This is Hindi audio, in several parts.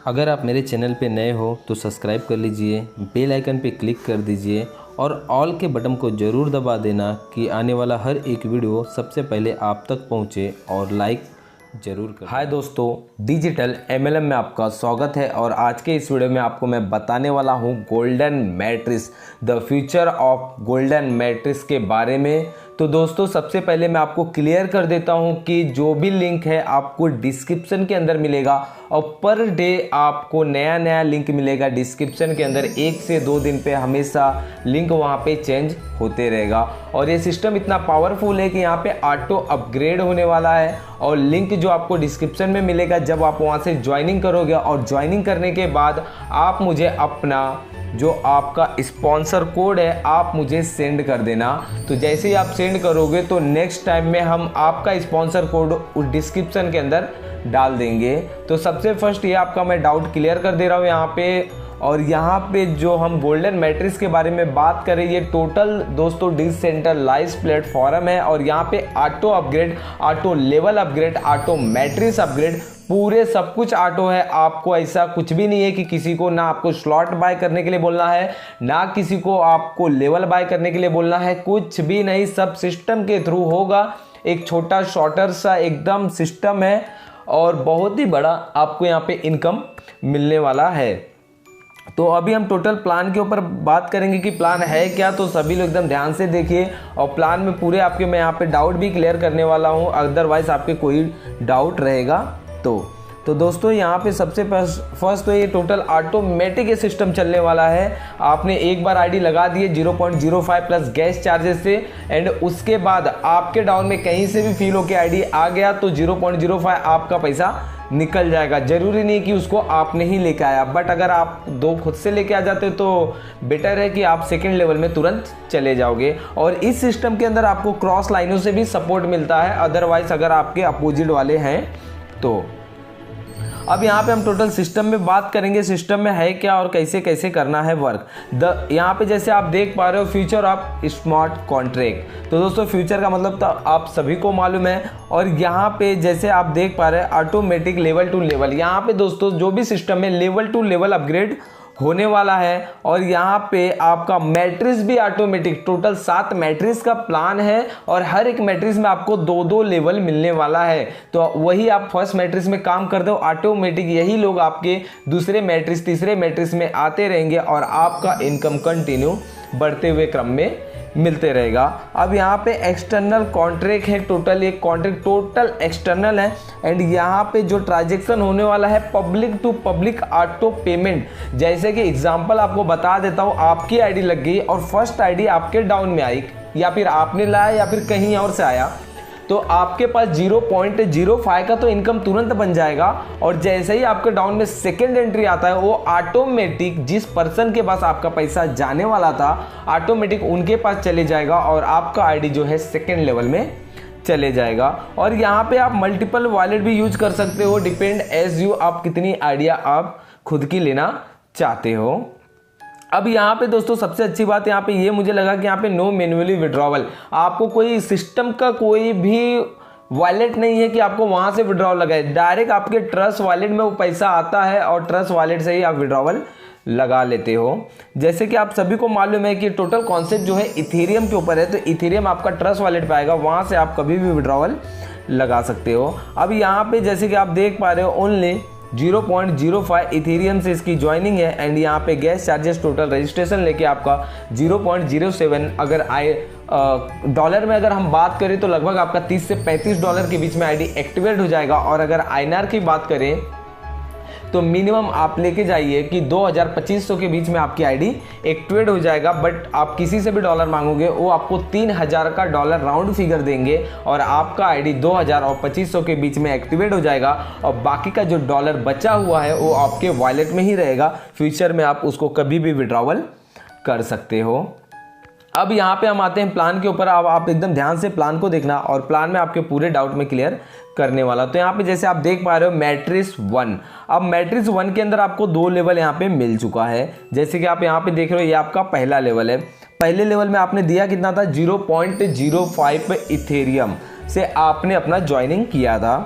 अगर आप मेरे चैनल पे नए हो तो सब्सक्राइब कर लीजिए, बेल आइकन पे क्लिक कर दीजिए और ऑल के बटन को ज़रूर दबा देना कि आने वाला हर एक वीडियो सबसे पहले आप तक पहुंचे और लाइक ज़रूर करें। हाय दोस्तों, डिजिटल एमएलएम में आपका स्वागत है और आज के इस वीडियो में आपको मैं बताने वाला हूं golden matrix, the future of golden matrix के बारे में। तो दोस्तों सबसे पहले मैं आपको क्लियर कर देता हूं कि जो भी लिंक है आपको डिस्क्रिप्शन के अंदर मिलेगा और पर डे आपको नया लिंक मिलेगा डिस्क्रिप्शन के अंदर। 1 से 2 दिन पे हमेशा लिंक वहां पे चेंज होते रहेगा और ये सिस्टम इतना पावरफुल है कि यहाँ पे ऑटो अपग्रेड होने वाला है। और लिंक जो आपको डिस्क्रिप्शन में मिलेगा, जब आप वहाँ से ज्वाइनिंग करोगे और ज्वाइनिंग करने के बाद आप मुझे अपना जो आपका स्पॉन्सर कोड है आप मुझे सेंड कर देना। तो जैसे ही आप सेंड करोगे तो नेक्स्ट टाइम में हम आपका स्पॉन्सर कोड उस डिस्क्रिप्शन के अंदर डाल देंगे। तो सबसे फर्स्ट ये आपका मैं डाउट क्लियर कर दे रहा हूँ यहाँ पे। और यहाँ पे जो हम गोल्डन मैट्रिक्स के बारे में बात करें, ये टोटल दोस्तों डिसेंट्रलाइज्ड प्लेटफॉर्म है और यहाँ पे auto upgrade, auto level upgrade, auto matrix upgrade, पूरे सब कुछ ऑटो है। आपको ऐसा कुछ भी नहीं है कि किसी को ना आपको स्लॉट बाय करने के लिए बोलना है, ना किसी को आपको लेवल बाय करने के लिए बोलना है, कुछ भी नहीं, सब सिस्टम के थ्रू होगा। एक छोटा शॉर्टर सा एकदम सिस्टम है और बहुत ही बड़ा आपको यहाँ पे इनकम मिलने वाला है। तो अभी हम टोटल प्लान के ऊपर बात करेंगे कि प्लान है क्या, तो सभी लोग एकदम ध्यान से देखिए और प्लान में पूरे आपके मैं यहाँ पे डाउट भी क्लियर करने वाला हूँ, अदरवाइज आपके कोई डाउट रहेगा तो दोस्तों यहाँ पे सबसे फर्स्ट तो ये टोटल ऑटोमेटिक ये सिस्टम चलने वाला है। आपने एक बार आईडी लगा दिए 0.05 प्लस गैस चार्जेस से एंड उसके बाद आपके डाउन में कहीं से भी फील होके आईडी आ गया तो 0.05 आपका पैसा निकल जाएगा। जरूरी नहीं कि उसको आपने ही लेके आया, बट अगर आप 2 खुद से लेके आ जाते तो बेटर है कि आप सेकंड लेवल में तुरंत चले जाओगे। और इस सिस्टम के अंदर आपको क्रॉस लाइनों से भी सपोर्ट मिलता है, अदरवाइज अगर आपके अपोजिट वाले हैं तो। अब यहाँ पे हम टोटल सिस्टम में बात करेंगे, सिस्टम में है क्या और कैसे कैसे करना है वर्क। यहाँ पे जैसे आप देख पा रहे हो फ्यूचर ऑफ स्मार्ट कॉन्ट्रैक्ट। तो दोस्तों फ्यूचर का मतलब तो आप सभी को मालूम है। और यहाँ पे जैसे आप देख पा रहे हैं ऑटोमेटिक लेवल टू लेवल, यहाँ पे दोस्तों जो भी सिस्टम है लेवल टू लेवल अपग्रेड होने वाला है। और यहाँ पे आपका मैट्रिक्स भी ऑटोमेटिक, टोटल 7 मैट्रिक्स का प्लान है और हर एक मैट्रिक्स में आपको 2-2 लेवल मिलने वाला है। तो वही आप फर्स्ट मैट्रिक्स में काम कर दो, ऑटोमेटिक यही लोग आपके दूसरे मैट्रिक्स तीसरे मैट्रिक्स में आते रहेंगे और आपका इनकम कंटिन्यू बढ़ते हुए क्रम में मिलते रहेगा। अब यहाँ पे एक्सटर्नल कॉन्ट्रैक्ट है, टोटल एक कॉन्ट्रैक्ट टोटल एक्सटर्नल है एंड यहाँ पे जो ट्रांजैक्शन होने वाला है public to public auto payment. जैसे कि एग्जांपल आपको बता देता हूँ, आपकी आईडी लग गई और फर्स्ट आईडी आपके डाउन में आई या फिर आपने लाया या फिर कहीं और से आया, तो आपके पास 0.05 का तो इनकम तुरंत बन जाएगा। और जैसे ही आपके डाउन में सेकेंड एंट्री आता है वो ऑटोमेटिक जिस पर्सन के पास आपका पैसा जाने वाला था ऑटोमेटिक उनके पास चले जाएगा और आपका आईडी जो है सेकेंड लेवल में चले जाएगा। और यहाँ पे आप मल्टीपल वॉलेट भी यूज कर सकते हो, डिपेंड एज यू आप कितनी आइडिया आप खुद की लेना चाहते हो। अब यहाँ पे दोस्तों सबसे अच्छी बात यहाँ पे ये मुझे लगा कि यहाँ पे नो मैन्युअली विड्रॉवल, आपको कोई सिस्टम का कोई भी वॉलेट नहीं है कि आपको वहां से विड्रॉवल लगाए, डायरेक्ट आपके ट्रस्ट वॉलेट में वो पैसा आता है और ट्रस्ट वॉलेट से ही आप विड्रॉवल लगा लेते हो। जैसे कि आप सभी को मालूम है कि टोटल कॉन्सेप्ट जो है इथेरियम के ऊपर है, तो इथेरियम आपका ट्रस्ट वॉलेट पे आएगा, वहां से आप कभी भी विड्रॉवल लगा सकते हो। अब यहाँ पे जैसे कि आप देख पा रहे हो ओनली 0.05 इथेरियम से इसकी ज्वाइनिंग है एंड यहाँ पे गैस चार्जेस टोटल रजिस्ट्रेशन लेके आपका 0.07, अगर डॉलर में अगर हम बात करें तो लगभग आपका 30 से 35 डॉलर के बीच में आईडी एक्टिवेट हो जाएगा। और अगर आईएनआर की बात करें तो मिनिमम आप लेके जाइए कि 2000-2500 के बीच में आपकी आईडी एक्टिवेट हो जाएगा। बट आप किसी से भी डॉलर मांगोगे वो आपको 3000 का डॉलर राउंड फिगर देंगे और आपका आईडी 2000 और 2500 के बीच में एक्टिवेट हो जाएगा और बाकी का जो डॉलर बचा हुआ है वो आपके वॉलेट में ही रहेगा। फ्यूचर में आप उसको कभी भी विड्रॉवल कर सकते हो। अब यहाँ पे हम आते हैं प्लान के ऊपर। अब आप एकदम ध्यान से प्लान को देखना और प्लान में आपके पूरे डाउट में क्लियर करने वाला। तो यहाँ पे जैसे आप देख पा रहे हो मैट्रिक्स 1, अब मैट्रिक्स 1 के अंदर आपको 2 लेवल यहाँ पे मिल चुका है। जैसे कि आप यहाँ पे देख रहे हो ये आपका पहला लेवल है। पहले लेवल में आपने दिया कितना था 0.05 इथेरियम से आपने अपना ज्वाइनिंग किया था।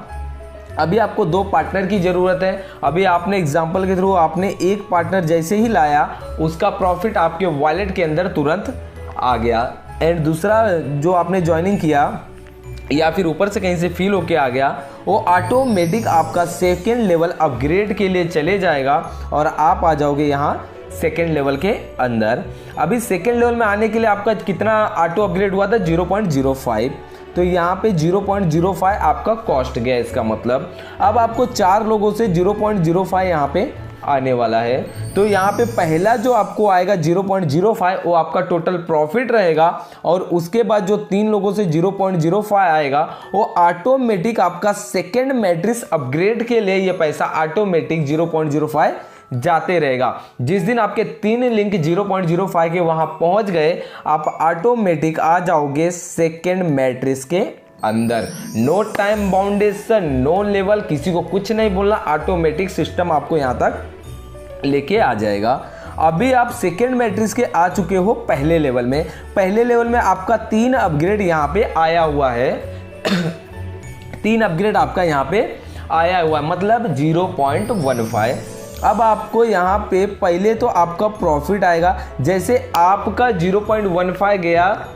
अभी आपको 2 पार्टनर की ज़रूरत है। अभी आपने एग्जांपल के थ्रू आपने एक पार्टनर जैसे ही लाया उसका प्रॉफिट आपके वॉलेट के अंदर तुरंत आ गया। एंड दूसरा जो आपने ज्वाइनिंग किया या फिर ऊपर से कहीं से फील होके आ गया, वो ऑटोमेटिक आपका सेकेंड लेवल अपग्रेड के लिए चले जाएगा और आप आ जाओगे यहाँ सेकेंड लेवल के अंदर। अभी सेकेंड लेवल में आने के लिए आपका कितना ऑटो अपग्रेड हुआ था, 0.05। तो यहाँ पे 0.05 आपका कॉस्ट गया। इसका मतलब अब आपको 4 लोगों से 0.05 यहाँ पे आने वाला है। तो यहाँ पे पहला जो आपको आएगा 0.05 वो आपका टोटल प्रॉफिट रहेगा, और उसके बाद जो 3 लोगों से 0.05 आएगा वो ऑटोमेटिक आपका सेकेंड मैट्रिक्स अपग्रेड के लिए ये पैसा ऑटोमेटिक 0.05 जाते रहेगा। जिस दिन आपके 3 लिंक 0.05 के वहां पहुंच गए, आप ऑटोमेटिक आ जाओगे सेकेंड मैट्रिक्स के अंदर। नो टाइम बाउंडेशन, नो लेवल, किसी को कुछ नहीं बोलना, ऑटोमेटिक सिस्टम आपको यहां तक लेके आ जाएगा। अभी आप सेकेंड मैट्रिक्स के आ चुके हो पहले लेवल में। पहले लेवल में आपका 3 अपग्रेड यहां पे आया हुआ है 3 अपग्रेड आपका यहां पे आया हुआ है, मतलब 0.15। अब आपको यहाँ पे पहले तो आपका प्रॉफिट आएगा। जैसे आपका 0.15 गया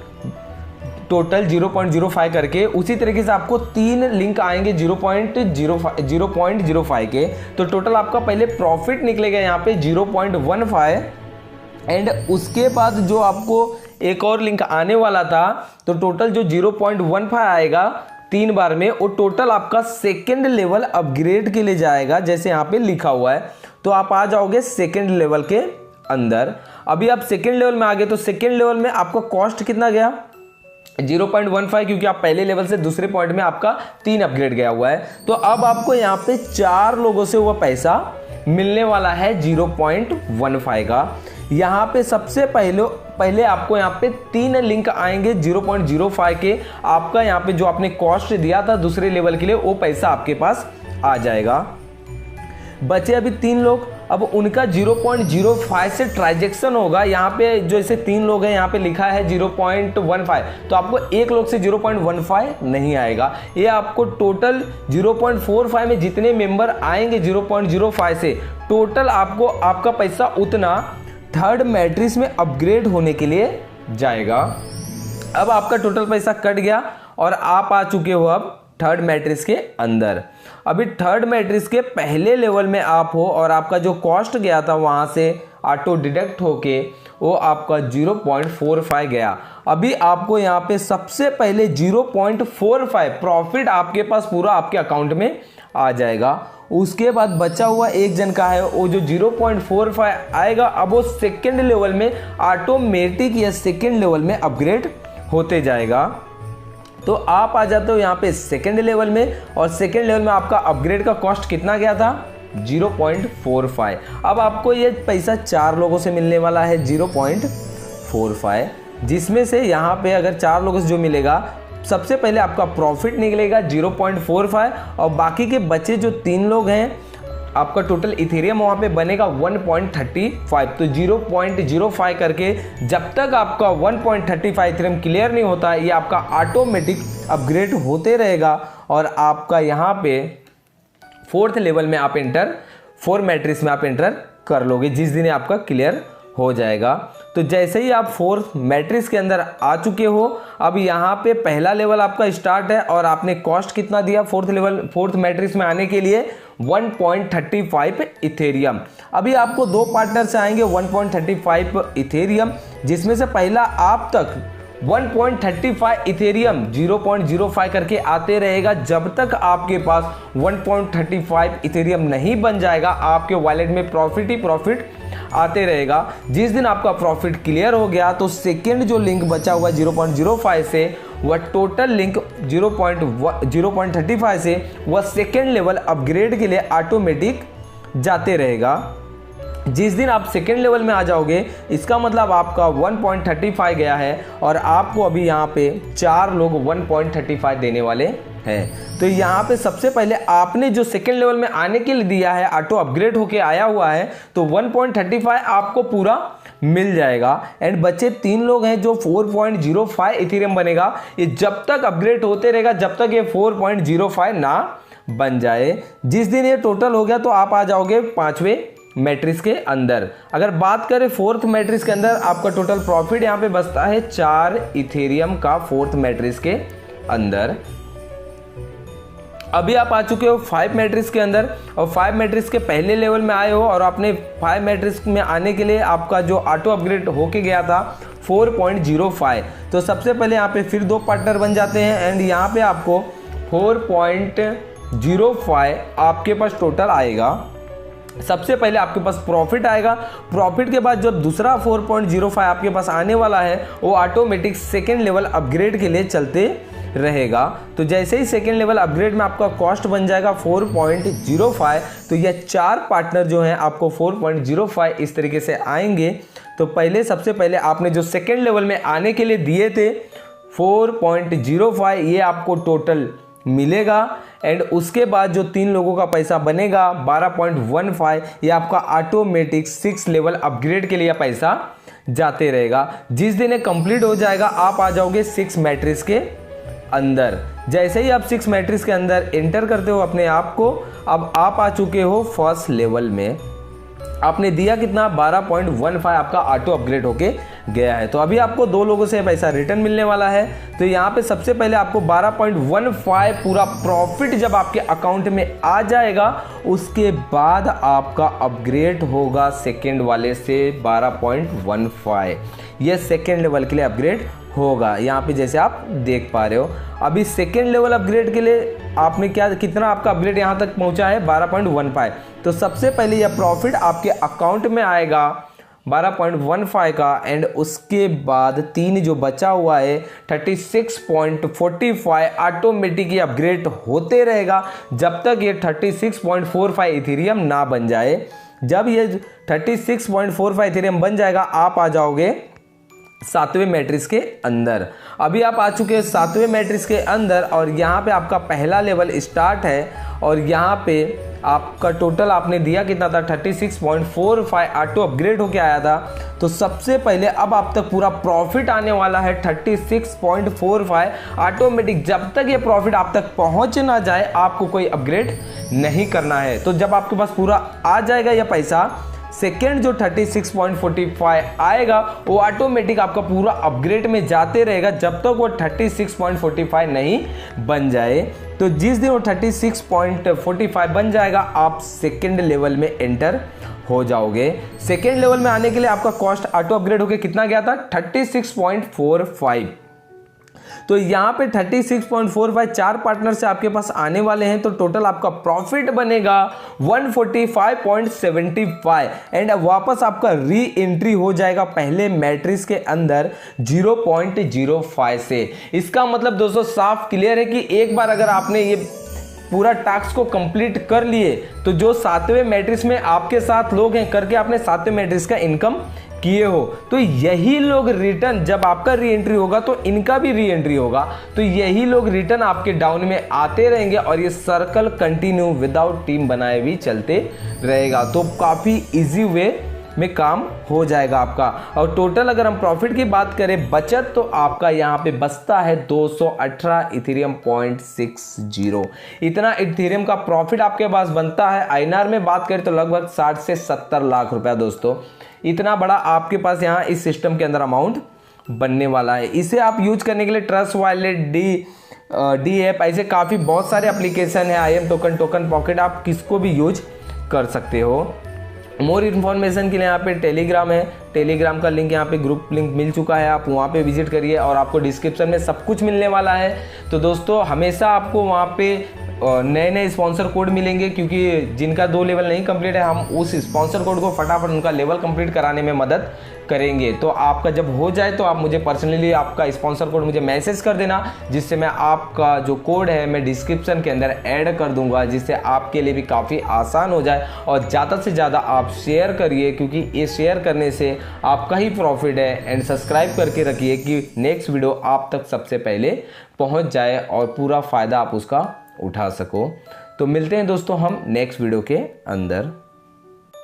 टोटल 0.05 करके, उसी तरीके से आपको 3 लिंक आएंगे 0.05 के, तो टोटल आपका पहले प्रॉफिट निकलेगा यहाँ पे 0.15। एंड उसके बाद जो आपको एक और लिंक आने वाला था, तो टोटल जो 0.15 आएगा 3 बार में, वो टोटल आपका सेकेंड लेवल अपग्रेड के लिए जाएगा, जैसे यहाँ पे लिखा हुआ है। तो आप आ जाओगे सेकेंड लेवल के अंदर। अभी आप सेकेंड लेवल में आ गए, तो सेकेंड लेवल में आपका कॉस्ट कितना गया, 0.15, क्योंकि आप पहले लेवल से दूसरे पॉइंट में आपका 3 अपग्रेड गया हुआ है। तो अब आपको यहाँ पे 4 लोगों से वह पैसा मिलने वाला है 0.15 का। यहाँ पे सबसे पहले आपको यहाँ पे 3 लिंक आएंगे 0.05 के। आपका यहाँ पे जो आपने कॉस्ट दिया था दूसरे लेवल के लिए, वो पैसा आपके पास आ जाएगा। बचे अभी 3 लोग, अब उनका 0.05 से ट्रांजैक्शन होगा। यहाँ पे जो ऐसे 3 लोग हैं, यहाँ पे लिखा है 0.15, तो आपको एक लोग से 0.15 नहीं आएगा। ये आपको टोटल 0.45 में जितने मेंबर आएंगे 0.05 से, टोटल आपको आपका पैसा उतना थर्ड मैट्रिक्स में अपग्रेड होने के लिए जाएगा। अब आपका टोटल पैसा कट गया और आप आ चुके हो अब थर्ड मैट्रिक्स के अंदर। अभी थर्ड मैट्रिक्स के पहले लेवल में आप हो और आपका जो कॉस्ट गया था वहां से ऑटो डिडक्ट होके वो आपका 0.45 गया। अभी आपको यहाँ पे सबसे पहले 0.45 प्रॉफिट आपके पास पूरा आपके अकाउंट में आ जाएगा। उसके बाद बचा हुआ एक जन का है, वो जो 0.45 आएगा, अब वो सेकेंड लेवल में ऑटोमेटिक या सेकेंड लेवल में अपग्रेड होते जाएगा। तो आप आ जाते हो यहाँ पे सेकेंड लेवल में, और सेकेंड लेवल में आपका अपग्रेड का कॉस्ट कितना गया था, 0.45। अब आपको ये पैसा 4 लोगों से मिलने वाला है 0.45, जिसमें से यहाँ पे अगर 4 लोगों से जो मिलेगा, सबसे पहले आपका प्रॉफिट निकलेगा 0.45, और बाकी के बचे जो 3 लोग हैं, आपका टोटल इथेरियम वहाँ पे बनेगा 1.35। तो 0.05 करके जब तक आपका 1.35 इथेरियम क्लियर नहीं होता, ये आपका ऑटोमेटिक अपग्रेड होते रहेगा। और आपका यहाँ पे 4th लेवल में आप एंटर, 4 मैट्रिक्स में आप एंटर कर लोगे जिस दिन आपका क्लियर हो जाएगा। तो जैसे ही आप 4th मैट्रिक्स के अंदर आ चुके हो, अब यहाँ पे पहला लेवल आपका स्टार्ट है, और आपने कॉस्ट कितना दिया 4th मैट्रिक्स में आने के लिए, 1.35 इथेरियम। अभी आपको 2 पार्टनर से आएंगे 1.35 इथेरियम, जिसमें से पहला आप तक 1.35 इथेरियम 0.05 करके आते रहेगा। जब तक आपके पास 1.35 इथेरियम नहीं बन जाएगा, आपके वॉलेट में प्रॉफिट ही प्रॉफिट आते रहेगा। जिस दिन आपका प्रॉफिट क्लियर हो गया, तो सेकेंड जो लिंक बचा हुआ 0.05 से, वह टोटल लिंक 0.35 से वह सेकेंड लेवल अपग्रेड के लिए ऑटोमेटिक जाते रहेगा। जिस दिन आप सेकेंड लेवल में आ जाओगे, इसका मतलब आपका 1.35 गया है, और आपको अभी यहाँ पे 4 लोग 1.35 देने वाले हैं। तो यहाँ पे सबसे पहले आपने जो सेकेंड लेवल में आने के लिए दिया है, ऑटो अपग्रेड होके आया हुआ है, तो 1.35 आपको पूरा मिल जाएगा। एंड बचे 3 लोग हैं जो 4.05 इथेरियम बनेगा। ये जब तक अपग्रेड होते रहेगा, जब तक ये 4.05 ना बन जाए। जिस दिन ये टोटल हो गया तो आप आ जाओगे 5वें मैट्रिक्स के अंदर। अगर बात करें 4th मैट्रिक्स के अंदर, आपका टोटल प्रॉफिट यहाँ पे बचता है 4 इथेरियम का 4th मैट्रिक्स के अंदर। अभी आप आ चुके हो 5 मैट्रिक्स के अंदर और 5 मैट्रिक्स के पहले लेवल में आए हो और आपने 5 मैट्रिक्स में आने के लिए आपका जो ऑटो अपग्रेड होके गया था 4.05, तो सबसे पहले यहाँ पे फिर 2 पार्टनर बन जाते हैं एंड यहाँ पे आपको 4.05 आपके पास टोटल आएगा। सबसे पहले आपके पास प्रॉफिट आएगा। प्रॉफिट के बाद जब दूसरा 4.05 आपके पास आने वाला है वो ऑटोमेटिक सेकेंड लेवल अपग्रेड के लिए चलते रहेगा। तो जैसे ही सेकेंड लेवल अपग्रेड में आपका कॉस्ट बन जाएगा 4.05, तो ये 4 पार्टनर जो हैं आपको 4.05 इस तरीके से आएंगे। तो पहले सबसे पहले आपने जो सेकेंड लेवल में आने के लिए दिए थे 4.05, ये आपको टोटल मिलेगा एंड उसके बाद जो 3 लोगों का पैसा बनेगा 12.15, ये आपका ऑटोमेटिक 6 लेवल अपग्रेड के लिए पैसा जाते रहेगा। जिस दिन ये कंप्लीट हो जाएगा आप आ जाओगे 6 मैट्रिक्स के अंदर। जैसे ही आप 6 मैट्रिक्स के अंदर एंटर करते हो अपने आप को, अब आप आ चुके हो फर्स्ट लेवल में। आपने दिया कितना 12.15, आपका ऑटो अपग्रेड होके गया है। तो अभी आपको 2 लोगों से पैसा रिटर्न मिलने वाला है। तो यहाँ पे सबसे पहले आपको 12.15 पूरा प्रॉफिट जब आपके अकाउंट में आ जाएगा, उसके बाद आपका अपग्रेड होगा सेकेंड वाले से 12.15। ये सेकेंड लेवल के लिए अपग्रेड होगा। यहाँ पे जैसे आप देख पा रहे हो अभी सेकेंड लेवल अपग्रेड के लिए आपने कितना आपका अपग्रेड यहाँ तक पहुँचा है 12.15। तो सबसे पहले यह प्रॉफिट आपके अकाउंट में आएगा 12.15 का एंड उसके बाद 3 जो बचा हुआ है 36.45 ऑटोमेटिक ये अपग्रेड होते रहेगा जब तक ये 36.45 इथेरियम ना बन जाए। जब ये 36.45 इथेरियम बन जाएगा आप आ जाओगे 7वें मैट्रिक्स के अंदर। अभी आप आ चुके हैं 7वें मैट्रिक्स के अंदर और यहाँ पे आपका पहला लेवल स्टार्ट है और यहाँ पे आपका टोटल आपने दिया कितना था 36.45 ऑटो अपग्रेड होके आया था। तो सबसे पहले अब आप तक पूरा प्रॉफिट आने वाला है 36.45 ऑटोमेटिक। जब तक ये प्रॉफिट आप तक पहुंच ना जाए आपको कोई अपग्रेड नहीं करना है। तो जब आपके पास पूरा आ जाएगा यह पैसा, सेकेंड जो 36.45 आएगा वो ऑटोमेटिक आपका पूरा अपग्रेड में जाते रहेगा जब तक वो 36.45 नहीं बन जाए। तो जिस दिन वो 36.45 बन जाएगा आप सेकेंड लेवल में एंटर हो जाओगे। सेकेंड लेवल में आने के लिए आपका कॉस्ट ऑटो अपग्रेड होके कितना गया था 36.45। तो यहाँ पे 36.45 4 पार्टनर से आपके पास आने वाले हैं। तो टोटल आपका प्रॉफिट बनेगा 145.75 एंड वापस आपका री एंट्री हो जाएगा पहले मैट्रिक्स के अंदर 0.05 से। इसका मतलब दोस्तों साफ क्लियर है कि एक बार अगर आपने ये पूरा टास्क को कंप्लीट कर लिए तो जो 7वें मैट्रिक्स में आपके साथ लोग हैं करके आपने 7वें मैट्रिक्स का इनकम किए हो, तो यही लोग रिटर्न जब आपका री एंट्री होगा तो इनका भी री एंट्री होगा। तो यही लोग रिटर्न आपके डाउन में आते रहेंगे और ये सर्कल कंटिन्यू विदाउट टीम बनाए भी चलते रहेगा। तो काफ़ी इजी वे में काम हो जाएगा आपका। और टोटल अगर हम प्रॉफिट की बात करें बचत, तो आपका यहाँ पे बचता है 218 इथेरियम 0.60। इतना इथेरियम का प्रॉफिट आपके पास बनता है। आईएनआर में बात करें तो लगभग 60 से 70 लाख रुपया। दोस्तों इतना बड़ा आपके पास यहाँ इस सिस्टम के अंदर अमाउंट बनने वाला है। इसे आप यूज करने के लिए ट्रस्ट वॉलेट, डी ऐप, ऐसे काफ़ी बहुत सारे एप्लीकेशन है। IM टोकन, टोकन पॉकेट, आप किसको भी यूज कर सकते हो। मोर इन्फॉर्मेशन के लिए यहाँ पे टेलीग्राम है, टेलीग्राम का लिंक यहाँ पे ग्रुप लिंक मिल चुका है, आप वहाँ पे विजिट करिए और आपको डिस्क्रिप्शन में सब कुछ मिलने वाला है। तो दोस्तों हमेशा आपको वहाँ पे नए नए स्पॉन्सर कोड मिलेंगे, क्योंकि जिनका 2 लेवल नहीं कंप्लीट है हम उस स्पॉन्सर कोड को फटाफट उनका लेवल कंप्लीट कराने में मदद करेंगे। तो आपका जब हो जाए तो आप मुझे पर्सनली आपका स्पॉन्सर कोड मुझे मैसेज कर देना, जिससे मैं आपका जो कोड है मैं डिस्क्रिप्शन के अंदर ऐड कर दूंगा, जिससे आपके लिए भी काफ़ी आसान हो जाए। और ज़्यादा से ज़्यादा आप शेयर करिए, क्योंकि ये शेयर करने से आपका ही प्रॉफिट है। एंड सब्सक्राइब करके रखिए कि नेक्स्ट वीडियो आप तक सबसे पहले पहुंच जाए और पूरा फ़ायदा आप उसका उठा सको। तो मिलते हैं दोस्तों हम नेक्स्ट वीडियो के अंदर।